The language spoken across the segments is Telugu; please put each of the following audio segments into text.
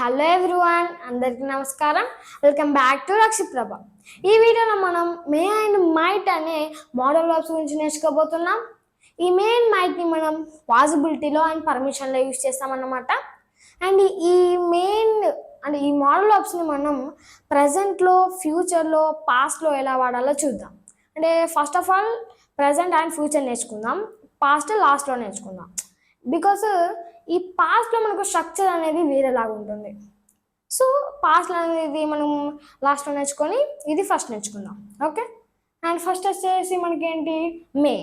హలో ఎవ్రీవన్, అందరికీ నమస్కారం. Welcome back to Rakshiprabha. ఈ వీడియోలో మనం మే అండ్ మైట్ అనే మోడల్ వర్బ్స్ గురించి నేర్చుకోబోతున్నాం. ఈ మే అండ్ మైట్ని మనం పాసిబిలిటీలో అండ్ పర్మిషన్లో యూజ్ చేస్తామన్నమాట. అండ్ ఈ మెయిన్ అంటే ఈ మోడల్ వర్బ్స్ని మనం ప్రజెంట్లో, ఫ్యూచర్లో, పాస్ట్లో ఎలా వాడాలో చూద్దాం. అంటే first of all present and future నేర్చుకుందాం, పాస్ట్ లాస్ట్లో నేర్చుకుందాం. బికాస్ ఈ పాస్ట్లో మనకు స్ట్రక్చర్ అనేది వేరేలాగా ఉంటుంది. సో పాస్ట్ అనేది మనం లాస్ట్లో నేర్చుకొని ఇది ఫస్ట్ నేర్చుకుందాం. ఓకే, అండ్ ఫస్ట్ వచ్చేసి మనకేంటి మే.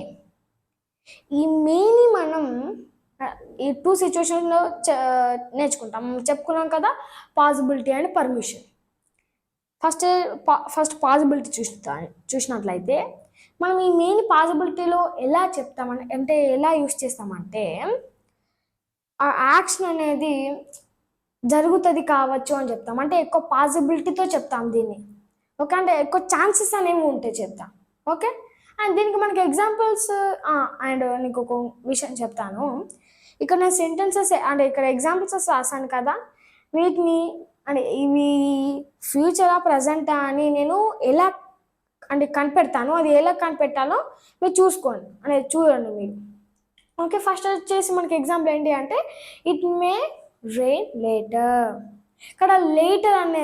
ఈ మేని మనం ఈ టూ సిచ్యువేషన్లో నేర్చుకుంటాం. చెప్పుకున్నాం కదా, possibility and permission. First possibility చూసినట్లయితే మనం ఈ మెయిన్ పాసిబిలిటీలో ఎలా చెప్తామంటే, అంటే ఎలా యూస్ చేస్తామంటే, ఆ యాక్షన్ అనేది జరుగుతుంది కావచ్చు అని చెప్తాం. అంటే ఎక్కువ పాసిబిలిటీతో చెప్తాం దీన్ని. ఓకే, అంటే ఎక్కువ ఛాన్సెస్ అనేవి ఉంటాయి చెప్తాం. ఓకే, అండ్ దీనికి మనకి ఎగ్జాంపుల్స్ అండ్ నీకు ఒక విషయం చెప్తాను. ఇక్కడ నేను సెంటెన్సెస్ అంటే ఇక్కడ ఎగ్జాంపుల్స్ రాశాను కదా, వీటిని అంటే ఇవి ఫ్యూచరా ప్రజెంటా అని నేను ఎలా అంటే కనిపెడతాను. అది ఎలా కనిపెట్టాలో మీరు చూసుకోండి, అంటే చూడండి మీరు. ఓకే, ఫస్ట్ వచ్చేసి మనకి ఎగ్జాంపుల్ ఏంటి అంటే, ఇట్ మే రెయిన్ లేటర్. ఇక్కడ లేటర్ అనే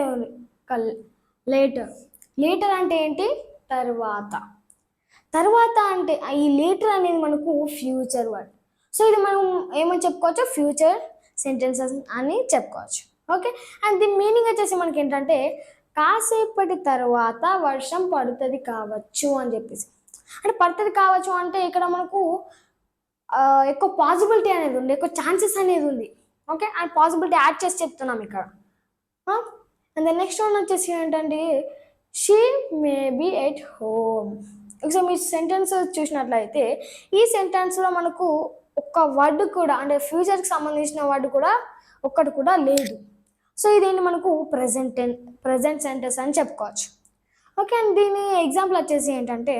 లేటర్ అంటే ఏంటి, తర్వాత. తర్వాత అంటే ఈ లేటర్ అనేది మనకు ఫ్యూచర్ వర్డ్. సో ఇది మనం ఏమని చెప్పుకోవచ్చు, ఫ్యూచర్ సెంటెన్సెస్ అని చెప్పుకోవచ్చు. ఓకే, అండ్ దీని మీనింగ్ వచ్చేసి మనకి ఏంటంటే, కాసేపటి తర్వాత వర్షం పడుతుంది కావచ్చు అని చెప్పేసి. అంటే పడుతుంది కావచ్చు అంటే ఇక్కడ మనకు ఎక్కువ పాసిబిలిటీ అనేది ఉంది, ఎక్కువ ఛాన్సెస్ అనేది ఉంది. ఓకే, అండ్ పాసిబిలిటీ యాడ్ చేసి చెప్తున్నాం ఇక్కడ. అండ్ నెక్స్ట్ వన్ వచ్చేసి ఏంటంటే, she may be at home. ఒకసారి మీ సెంటెన్స్ చూసినట్లయితే ఈ సెంటెన్స్లో మనకు ఒక్క వర్డ్ కూడా, అంటే ఫ్యూచర్కి సంబంధించిన వర్డ్ కూడా ఒక్కటి కూడా లేదు. సో ఇదేంటి మనకు ప్రజెంట్ సెంటెన్స్ అని చెప్పుకోవచ్చు. ఓకే, అండ్ దీని ఎగ్జాంపుల్ వచ్చేసి ఏంటంటే,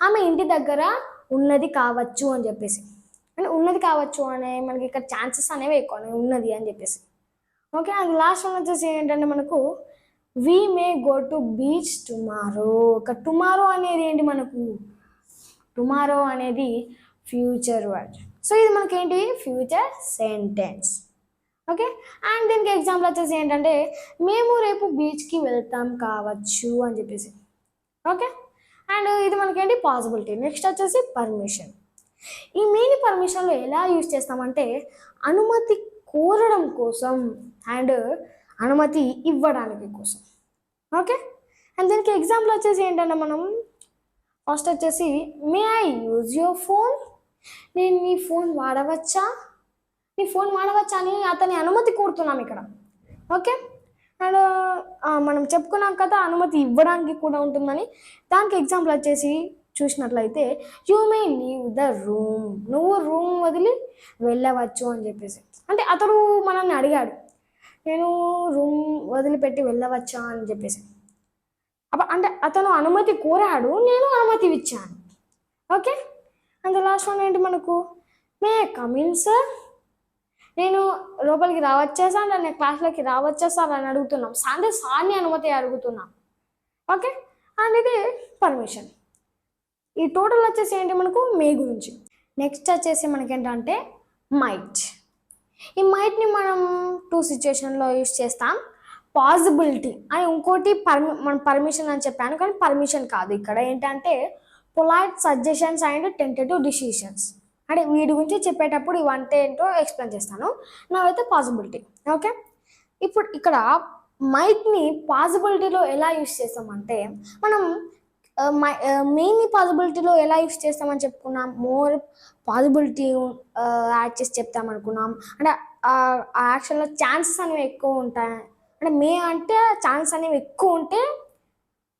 ఆమె ఇంటి దగ్గర ఉన్నది కావచ్చు అని చెప్పేసి. అంటే ఉన్నది కావచ్చు అనే మనకి ఇక్కడ ఛాన్సెస్ అనేవి ఎక్కువ ఉన్నది అని చెప్పేసి. ఓకే, అండ్ లాస్ట్ వన్ వచ్చేసి ఏంటంటే మనకు we may go to beach tomorrow. ఇక టుమారో అనేది ఏంటి, మనకు టుమారో అనేది ఫ్యూచర్ వర్డ్. సో ఇది మనకేంటి, ఫ్యూచర్ సెంటెన్స్. ఓకే, అండ్ దీనికి ఎగ్జాంపుల్ వచ్చేసి ఏంటంటే, మేము రేపు బీచ్కి వెళ్తాం కావచ్చు అని చెప్పేసి. ఓకే, అండ్ ఇది మనకేంటి పాసిబిలిటీ. నెక్స్ట్ వచ్చేసి పర్మిషన్. ఈ మెయిన్ పర్మిషన్లో ఎలా యూజ్ చేస్తామంటే, అనుమతి కోరడం కోసం అండ్ అనుమతి ఇవ్వడానికి కోసం. ఓకే, అండ్ దీనికి ఎగ్జాంపుల్ వచ్చేసి ఏంటంటే, మనం ఫస్ట్ వచ్చేసి may I use your phone. నేను నీ ఫోన్ వాడవచ్చా అని అతని అనుమతి కోరుతున్నాం ఇక్కడ. ఓకే, అండ్ మనం చెప్పుకున్నాం కదా, అనుమతి ఇవ్వడానికి కూడా ఉంటుందని. దానికి ఎగ్జాంపుల్ వచ్చేసి చూసినట్లయితే, you may leave the room. నువ్వు రూమ్ వదిలి వెళ్ళవచ్చు అని చెప్పేసి. అంటే అతడు మనల్ని అడిగాడు, నేను రూమ్ వదిలిపెట్టి వెళ్ళవచ్చా అని చెప్పేసి. అంటే అతను అనుమతి కోరాడు, నేను అనుమతి ఇచ్చాను. ఓకే, అండ్ లాస్ట్ వన్ ఏంటి మనకు, మే కమిన్ సార్. నేను లోపలికి రావచ్చా సార్, నేను క్లాస్లోకి రావచ్చా సార్ అని అడుగుతున్నాం. అంటే సార్ని అనుమతి అడుగుతున్నాం. ఓకే, అండ్ ఇది పర్మిషన్. ఈ టోటల్ వచ్చేసి ఏంటి మనకు మే గురించి. నెక్స్ట్ వచ్చేసి మనకేంటంటే మైట్. ఈ మైట్ని మనం టూ సిచ్యువేషన్లో యూజ్ చేస్తాం. పాసిబిలిటీ అని ఇంకోటి మనం పర్మిషన్ అని చెప్పాను, కానీ పర్మిషన్ కాదు. ఇక్కడ ఏంటంటే polite suggestions and tentative decisions. అంటే వీటి గురించి చెప్పేటప్పుడు ఇవంటే ఏంటో ఎక్స్ప్లెయిన్ చేస్తాను. నావైతే పాసిబిలిటీ. ఓకే, ఇప్పుడు ఇక్కడ మైట్ని పాసిబిలిటీలో ఎలా యూజ్ చేస్తామంటే, మనం మెయిన్ పాసిబిలిటీలో ఎలా యూజ్ చేస్తామని చెప్పుకున్నాం, మోర్ పాసిబిలిటీ యాడ్ చేసి చెప్తామనుకున్నాం. అంటే ఆ యాక్షన్లో ఛాన్సెస్ అనేవి ఎక్కువ ఉంటాయి. అంటే మే అంటే ఛాన్సెస్ అనేవి ఎక్కువ ఉంటే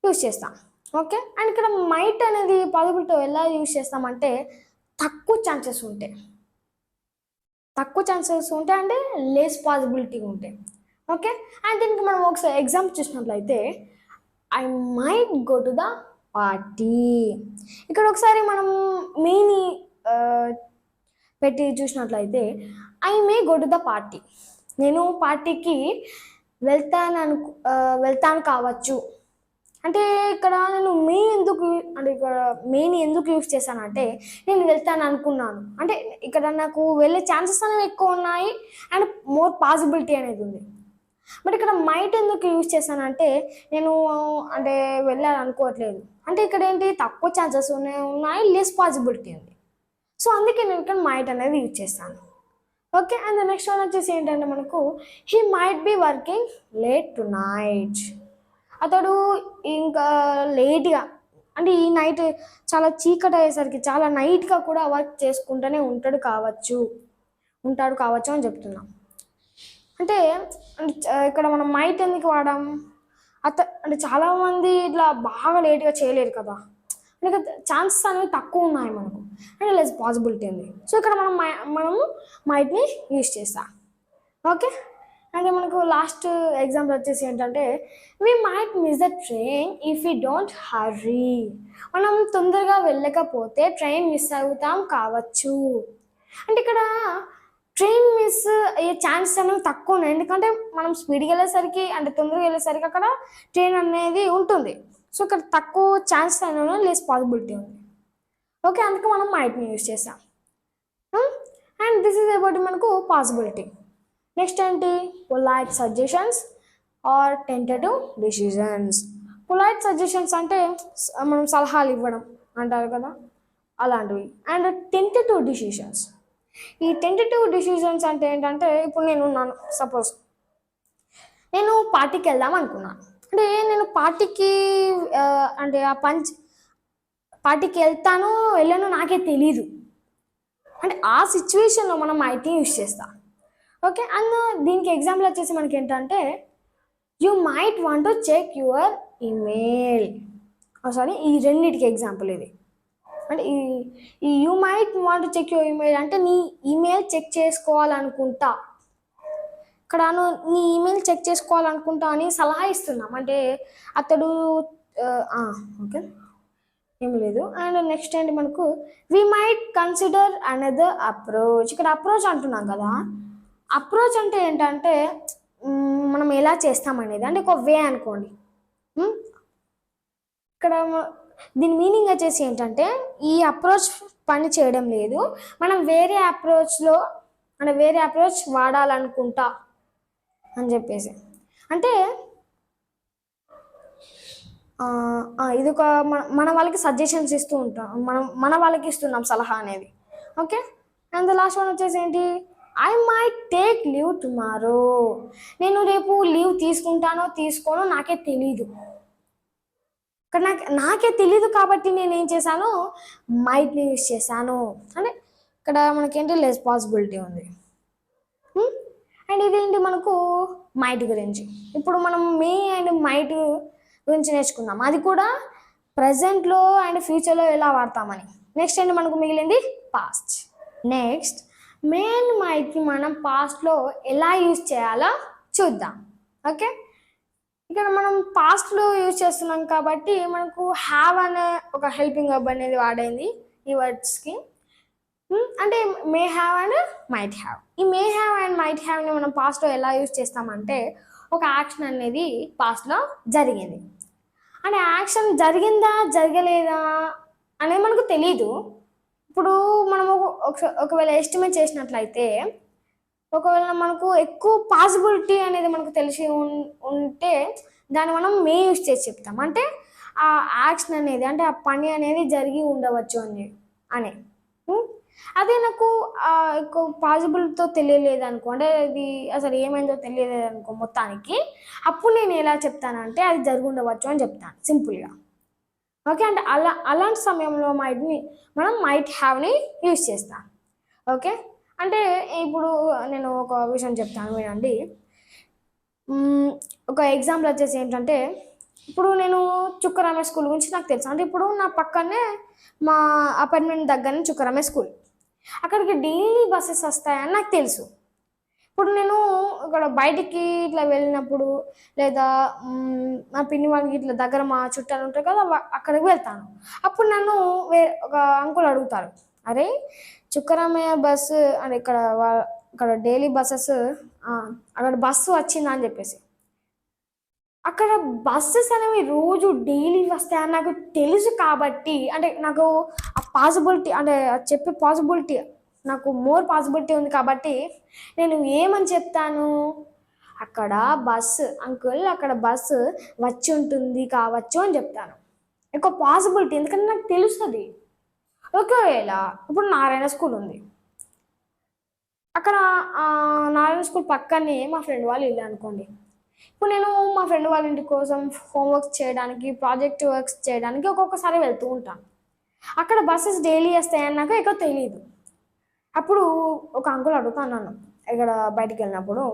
యూజ్ చేస్తాం. ఓకే, అండ్ ఇక్కడ మైట్ అనేది పాసిబిలిటీ ఎలా యూజ్ చేస్తామంటే, తక్కువ ఛాన్సెస్ ఉంటాయి అంటే లెస్ పాసిబిలిటీ ఉంటాయి. ఓకే, అండ్ దీనికి మనం ఒకసారి ఎగ్జాంపుల్ చూసినట్లయితే, I might go to the party. ఇక్కడ ఒకసారి మనం మెయిన్ పెట్టి చూసినట్లయితే, I may go to the party. నేను పార్టీకి వెళ్తాను కావచ్చు. అంటే ఇక్కడ నేను అంటే ఇక్కడ మెయిన్ ఎందుకు యూస్ చేశానంటే నేను వెళ్తాను అనుకున్నాను. అంటే ఇక్కడ నాకు వెళ్ళే ఛాన్సెస్ అనేవి ఎక్కువ ఉన్నాయి అండ్ మోర్ పాసిబిలిటీ అనేది ఉంది. బట్ ఇక్కడ మైట్ ఎందుకు యూజ్ చేశానంటే నేను అంటే వెళ్ళాలి అనుకోవట్లేదు. అంటే ఇక్కడ ఏంటి తక్కువ ఛాన్సెస్ ఉన్నాయి, లెస్ పాసిబిలిటీ ఉంది. సో అందుకే నేను ఇక్కడ మైట్ అనేది యూజ్ చేస్తాను. ఓకే, అండ్ నెక్స్ట్ వన్ వచ్చేసి ఏంటంటే మనకు he might be working late to night. అతడు ఇంకా లేట్గా అంటే ఈ నైట్ చాలా చీకటి అయ్యేసరికి చాలా నైట్గా కూడా వర్క్ చేసుకుంటూనే ఉంటాడు కావచ్చు అని చెప్తున్నాం. అంటే ఇక్కడ మనం మైట్ ఎందుకు వాడాం? అంటే చాలామంది ఇట్లా బాగా లేట్గా చేయలేరు కదా, అంటే ఛాన్సెస్ అనేవి తక్కువ ఉన్నాయి మనకు, అంటే లెస్ పాసిబిలిటీ ఉంది. సో ఇక్కడ మనము మైట్ని యూజ్ చేస్తాం. ఓకే, అంటే మనకు లాస్ట్ ఎగ్జాంపుల్ వచ్చేసి ఏంటంటే we might miss the train if you don't hurry. మనం తొందరగా వెళ్ళకపోతే ట్రైన్ మిస్ అవుతాం కావచ్చు. అంటే ఇక్కడ ట్రైన్ మిస్ అయ్యే ఛాన్సెస్ అనేవి తక్కువ ఉన్నాయి, ఎందుకంటే మనం స్పీడ్గా వెళ్ళేసరికి అంటే తొందరగా వెళ్ళేసరికి అక్కడ ట్రైన్ అనేది ఉంటుంది. సో ఇక్కడ తక్కువ ఛాన్సెస్ అనేవి లెస్ పాసిబిలిటీ ఉంది. ఓకే, అందుకే మనం మైట్ని యూజ్ చేసాం. అండ్ దిస్ ఈజ్ అబౌట్ మనకు పాసిబిలిటీ. నెక్స్ట్ ఏంటి? Polite suggestions or tentative decisions. Polite suggestions అంటే మనం సలహాలు ఇవ్వడం అంటారు కదా, అలాంటివి. అండ్ టెంటేటివ్ డిసిషన్స్, ఈ టెంటేటివ్ డిసిజన్స్ అంటే ఏంటంటే ఇప్పుడు నేను ఉన్నాను, సపోజ్ నేను పార్టీకి వెళ్దాం అనుకున్నాను. అంటే నేను పార్టీకి అంటే పార్టీకి వెళ్ళాను నాకే తెలీదు. అంటే ఆ సిచ్యువేషన్లో మనం మైట్ని యూజ్ చేస్తాం. ఓకే, అండ్ దీనికి ఎగ్జాంపుల్ వచ్చేసి మనకి ఏంటంటే you might want to check your email. Sorry, ఈ రెండింటికి ఎగ్జాంపుల్ ఇది. అంటే ఈ you might want to check your email అంటే నీ ఈమెయిల్ చెక్ చేసుకోవాలనుకుంటా. ఇక్కడ నీ ఈమెయిల్ చెక్ చేసుకోవాలనుకుంటా అని సలహా ఇస్తున్నాం. అంటే అతడు ఓకే ఏమి లేదు. అండ్ నెక్స్ట్ ఏంటి మనకు we might consider another approach. ఇక్కడ అప్రోచ్ అంటున్నాం కదా, అప్రోచ్ అంటే ఏంటంటే మనం ఎలా చేస్తామనేది, అంటే ఒక వే అనుకోండి. ఇక్కడ దీని మీనింగ్ వచ్చేసి ఏంటంటే ఈ అప్రోచ్ పని చేయడం లేదు, మనం వేరే అప్రోచ్ వాడాలనుకుంటా అని చెప్పేసి. అంటే ఇది ఒక మన వాళ్ళకి సజెషన్స్ ఇస్తూ ఉంటాం, మన వాళ్ళకి ఇస్తున్నాం సలహా అనేది. Okay, and the last one వచ్చేసి ఏంటి? I might take leave tomorrow. నేను రేపు లీవ్ తీసుకోనో నాకే తెలీదు. ఇక్కడ నాకే తెలీదు కాబట్టి నేను ఏం చేశాను, మైట్ని యూజ్ చేశాను. అంటే ఇక్కడ మనకేంటి లెస్ పాసిబిలిటీ ఉంది. అండ్ ఇదేంటి మనకు మైట్ గురించి. ఇప్పుడు మనం మే అండ్ మైట్ గురించి నేర్చుకున్నాం, అది కూడా ప్రజెంట్లో అండ్ ఫ్యూచర్లో ఎలా వాడతామని. నెక్స్ట్ ఏంటి మనకు మిగిలింది పాస్ట్. నెక్స్ట్ మే అండ్ మైట్ని మనం పాస్ట్లో ఎలా యూజ్ చేయాలో చూద్దాం. ఓకే, ఇక్కడ మనం పాస్ట్లో యూజ్ చేస్తున్నాం కాబట్టి మనకు హ్యావ్ అనే ఒక హెల్పింగ్ వర్బ్ అనేది వాడైంది ఈ వర్డ్స్కి. అంటే may have and might have. ఈ మే హ్యావ్ అండ్ మైట్ హ్యావ్ని మనం పాస్ట్లో ఎలా యూజ్ చేస్తామంటే ఒక యాక్షన్ అనేది పాస్ట్లో జరిగింది, అంటే యాక్షన్ జరిగిందా జరగలేదా అనేది మనకు తెలీదు. ఇప్పుడు మనము ఒకవేళ ఎస్టిమేట్ చేసినట్లయితే, ఒకవేళ మనకు ఎక్కువ పాసిబిలిటీ అనేది మనకు తెలిసి ఉంటే దాన్ని మనం మే యూజ్ చేసి చెప్తాం. అంటే ఆ యాక్షన్ అనేది అంటే ఆ పని అనేది జరిగి ఉండవచ్చు అని. అదే నాకు ఎక్కువ పాసిబిలిటీతో తెలియలేదు అనుకో, అంటే అది అసలు ఏమైందో తెలియలేదు అనుకో మొత్తానికి, అప్పుడు నేను ఎలా చెప్తానంటే అది జరిగి ఉండవచ్చు అని చెప్తాను సింపుల్గా. ఓకే, అంటే అలాంటి సమయంలో మనం మైట్ హ్యావ్ని యూజ్ చేస్తాం. ఓకే, అంటే ఇప్పుడు నేను ఒక విషయం చెప్తాను వినండి. ఒక ఎగ్జాంపుల్ వచ్చేసి ఏంటంటే ఇప్పుడు నేను చుక్కరామే స్కూల్ గురించి నాకు తెలుసు. అంటే ఇప్పుడు నా పక్కనే మా అపార్ట్మెంట్ దగ్గరనే చుక్కరామే స్కూల్, అక్కడికి డైలీ బస్సెస్ వస్తాయని నాకు తెలుసు. ఇప్పుడు నేను ఇక్కడ బయటికి ఇట్లా వెళ్ళినప్పుడు లేదా మా పిన్ని వాళ్ళకి ఇట్లా దగ్గర మా చుట్టాలు ఉంటారు కదా, అక్కడికి వెళ్తాను. అప్పుడు నన్ను ఒక అంకుల్ అడుగుతారు, అరే చుక్కరామయ్య బస్సు అని ఇక్కడ డైలీ బస్సెస్ అక్కడ బస్సు వచ్చిందా అని చెప్పేసి. అక్కడ బస్సెస్ అనేవి రోజు డైలీ వస్తాయని నాకు తెలుసు కాబట్టి, అంటే నాకు ఆ పాసిబిలిటీ, అంటే చెప్పే పాసిబిలిటీ, నాకు మోర్ పాసిబిలిటీ ఉంది కాబట్టి నేను ఏమని చెప్తాను, అక్కడ బస్సు అంకుల్, అక్కడ బస్సు వచ్చి ఉంటుంది కావచ్చు అని చెప్తాను. ఎక్కువ పాసిబిలిటీ, ఎందుకంటే నాకు తెలుస్తుంది. ఒకవేళ ఇప్పుడు నారాయణ స్కూల్ ఉంది, అక్కడ నారాయణ స్కూల్ పక్కనే మా ఫ్రెండ్ వాళ్ళు ఇల్లు అనుకోండి. ఇప్పుడు నేను మా ఫ్రెండ్ వాళ్ళ ఇంటి కోసం హోంవర్క్స్ చేయడానికి, ప్రాజెక్ట్ వర్క్స్ చేయడానికి ఒక్కొక్కసారి వెళ్తూ ఉంటాను. అక్కడ బస్సెస్ డైలీ వస్తాయని నాకు ఎక్కువ తెలియదు. అప్పుడు ఒక అంకుల్ అడుగుతాను నన్ను ఇక్కడ బయటికి వెళ్ళినప్పుడు,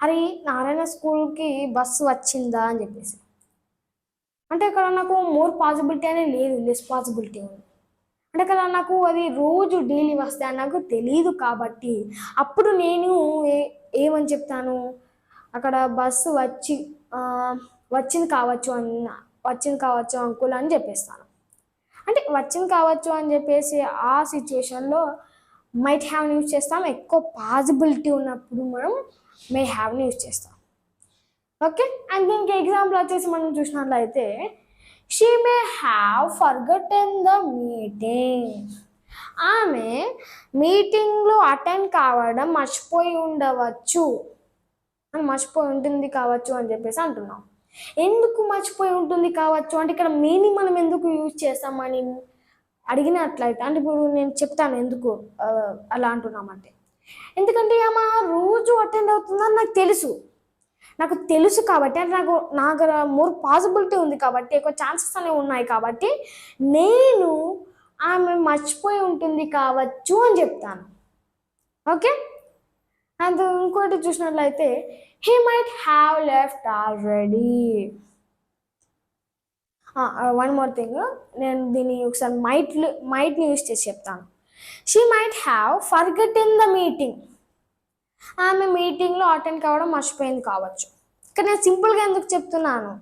అరే నారాయణ స్కూల్కి బస్సు వచ్చిందా అని చెప్పేసి. అంటే ఇక్కడ నాకు మోర్ పాసిబిలిటీ అనేది లేదు, లెస్ పాసిబిలిటీ ఉంది. అంటే కదా నాకు అది రోజు డైలీ వస్తాయని నాకు తెలియదు కాబట్టి అప్పుడు నేను ఏమని చెప్తాను, అక్కడ బస్సు వచ్చింది కావచ్చు అంకుల్ అని చెప్పేస్తాను. అంటే వచ్చింది కావచ్చు అని చెప్పేసి ఆ సిచ్యువేషన్లో మైట్ హ్యావ్ని యూజ్ చేస్తాం. ఎక్కువ పాసిబిలిటీ ఉన్నప్పుడు మనం మే హ్యావ్ని యూజ్ చేస్తాం. ఓకే, అండ్ దీనికి ఎగ్జాంపుల్ వచ్చేసి మనం చూసినట్లయితే, she may have ఫర్గటెన్ the meeting. ఆమె మీటింగ్లో అటెండ్ కావడం మర్చిపోయి ఉండవచ్చు అని, మర్చిపోయి ఉంటుంది కావచ్చు అని చెప్పేసి అంటున్నాం. ఎందుకు మర్చిపోయి ఉంటుంది కావచ్చు అంటే ఇక్కడ మీనింగ్ మనం ఎందుకు యూజ్ చేస్తామని అడిగినట్లయితే, అంటే ఇప్పుడు నేను చెప్తాను ఎందుకు అలా అంటున్నామంటే, ఎందుకంటే ఆమె రోజు అటెండ్ అవుతుందని నాకు తెలుసు కాబట్టి, అంటే నాకు మోర్ పాసిబిలిటీ ఉంది కాబట్టి, ఎక్కువ ఛాన్సెస్ అనేవి ఉన్నాయి కాబట్టి నేను ఆమె మర్చిపోయి ఉంటుంది కావచ్చు అని చెప్తాను. ఓకే, అండ్ ఇంకోటి చూసినట్లయితే, he might have left already. One more thing, నేను దీన్ని ఒకసారి మైట్ని యూజ్ చేసి చెప్తాను. She might have forgotten the meeting. ఆమె మీటింగ్లో అటెండ్ కావడం మర్చిపోయింది కావచ్చు. ఇక్కడ నేను సింపుల్గా ఎందుకు చెప్తున్నాను,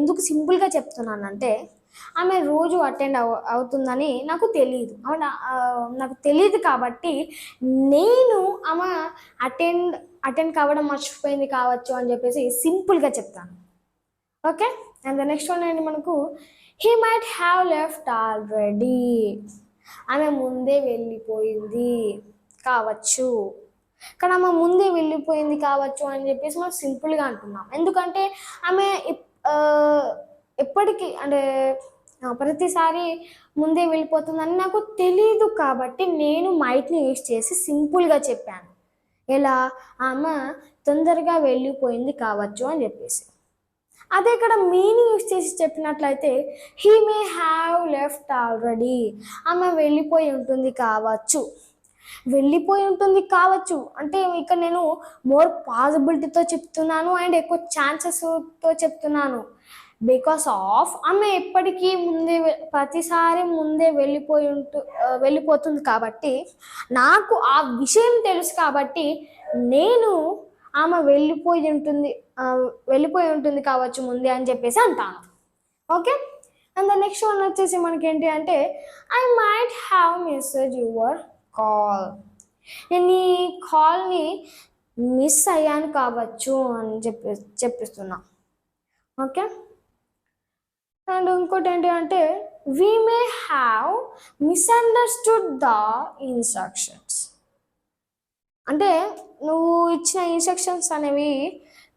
ఎందుకు సింపుల్గా చెప్తున్నానంటే, ఆమె రోజు అటెండ్ అవుతుందని నాకు తెలియదు కాబట్టి నేను ఆమె అటెండ్ కావడం మర్చిపోయింది కావచ్చు అని చెప్పేసి సింపుల్గా చెప్తాను. Okay, and the next one ఏంటి మనకు, he might have left already. ఆమె ముందే వెళ్ళిపోయింది కావచ్చు. కానీ ఆమె ముందే వెళ్ళిపోయింది కావచ్చు అని చెప్పేసి మనం సింపుల్గా అంటున్నాం. ఎందుకంటే ఆమె ఎప్పటికీ, అంటే ప్రతిసారి ముందే వెళ్ళిపోతుందని నాకు తెలీదు కాబట్టి నేను మైట్ని యూజ్ చేసి సింపుల్గా చెప్పాను. ఎలా, ఆమె తొందరగా వెళ్ళిపోయింది కావచ్చు అని చెప్పేసి. అదే ఇక్కడ మీనింగ్ యూజ్ చేసి చెప్పినట్లయితే, he may have left already. ఆమె వెళ్ళిపోయి ఉంటుంది కావచ్చు అంటే ఇక్కడ నేను మోర్ పాసిబిలిటీతో చెప్తున్నాను అండ్ ఎక్కువ ఛాన్సెస్తో చెప్తున్నాను. బికాస్ ఆఫ్ ఆమె ఎప్పటికీ ప్రతిసారి ముందే వెళ్ళిపోతుంది కాబట్టి నాకు ఆ విషయం తెలుసు కాబట్టి నేను ఆమె వెళ్ళిపోయి ఉంటుంది కావచ్చు ముందే అని చెప్పేసి అంటాను. Okay, and the next one వచ్చేసి మనకేంటి అంటే, I might have missed your call. నేను ఈ కాల్ని మిస్ అయ్యాను కావచ్చు అని చెప్పిస్తున్నా. ఓకే, అండ్ ఇంకోటి ఏంటి అంటే, we may have misunderstood the instructions. అంటే నువ్వు ఇచ్చిన ఇన్స్ట్రక్షన్స్ అనేవి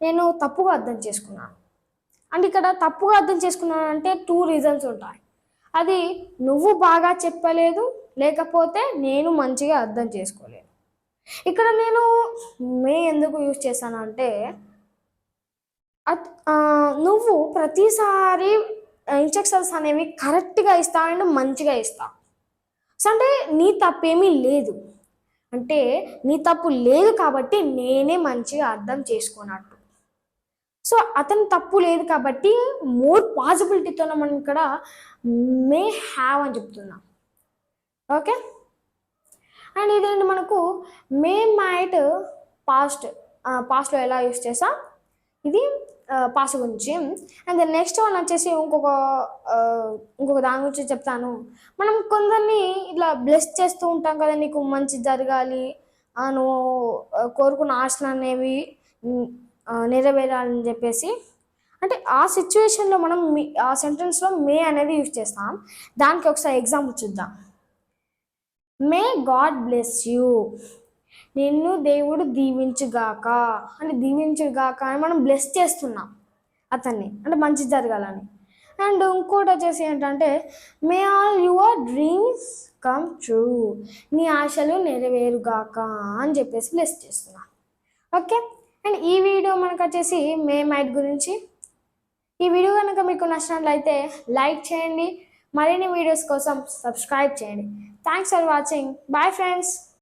నేను తప్పుగా అర్థం చేసుకున్నాను. అంటే ఇక్కడ తప్పుగా అర్థం చేసుకున్నాను అంటే 2 రీజన్స్ ఉంటాయి. అది నువ్వు బాగా చెప్పలేదు, లేకపోతే నేను మంచిగా అర్థం చేసుకోలేదు. ఇక్కడ నేను ఎందుకు యూజ్ చేశానంటే, నువ్వు ప్రతిసారి ఇన్స్ట్రక్షన్స్ అనేవి కరెక్ట్గా ఇస్తావు అండ్ మంచిగా ఇస్తావు. సో అంటే నీ తప్పేమీ లేదు, అంటే నీ తప్పు లేదు కాబట్టి నేనే మంచిగా అర్థం చేసుకున్నట్టు. సో అతని తప్పు లేదు కాబట్టి మోర్ పాసిబిలిటీతో మనం ఇక్కడ మే హ్యావ్ అని చెప్తున్నాం. ఓకే, అండ్ ఇదేంటి మనకు మే మైట్ పాస్ట్లో ఎలా యూస్ చేస్తాం, ఇది పాస్ట్ గురించి. అండ్ నెక్స్ట్ వన్ వచ్చేసి ఇంకొక దాని గురించి చెప్తాను. మనం కొందరిని ఇట్లా బ్లెస్ చేస్తూ ఉంటాం కదా, నీకు మంచి జరగాలి, నువ్వు కోరుకున్న ఆశలు అనేవి నెరవేరాలని చెప్పేసి, అంటే ఆ సిచ్యువేషన్లో మనం ఆ సెంటెన్స్లో మే అనేది యూజ్ చేస్తాం. దానికి ఒకసారి ఎగ్జాంపుల్ చూద్దాం. మే గాడ్ బ్లెస్ యూ, నిన్ను దేవుడు దీవించుగాక. అంటే దీవించుగాక అని మనం బ్లెస్ చేస్తున్నాం అతన్ని, అంటే మంచి జరగాలని. అండ్ ఇంకోటి వచ్చేసి ఏంటంటే, మే all your dreams come true, నీ ఆశలు నెరవేరుగాక అని చెప్పేసి బ్లెస్ చేస్తున్నాం. ఓకే, అండ్ ఈ వీడియో మనకు వచ్చేసి మే మైట్ గురించి. ఈ వీడియో కనుక మీకు నచ్చినట్లయితే లైక్ చేయండి, మరిన్ని వీడియోస్ కోసం సబ్స్క్రైబ్ చేయండి. Thanks for watching. Bye friends.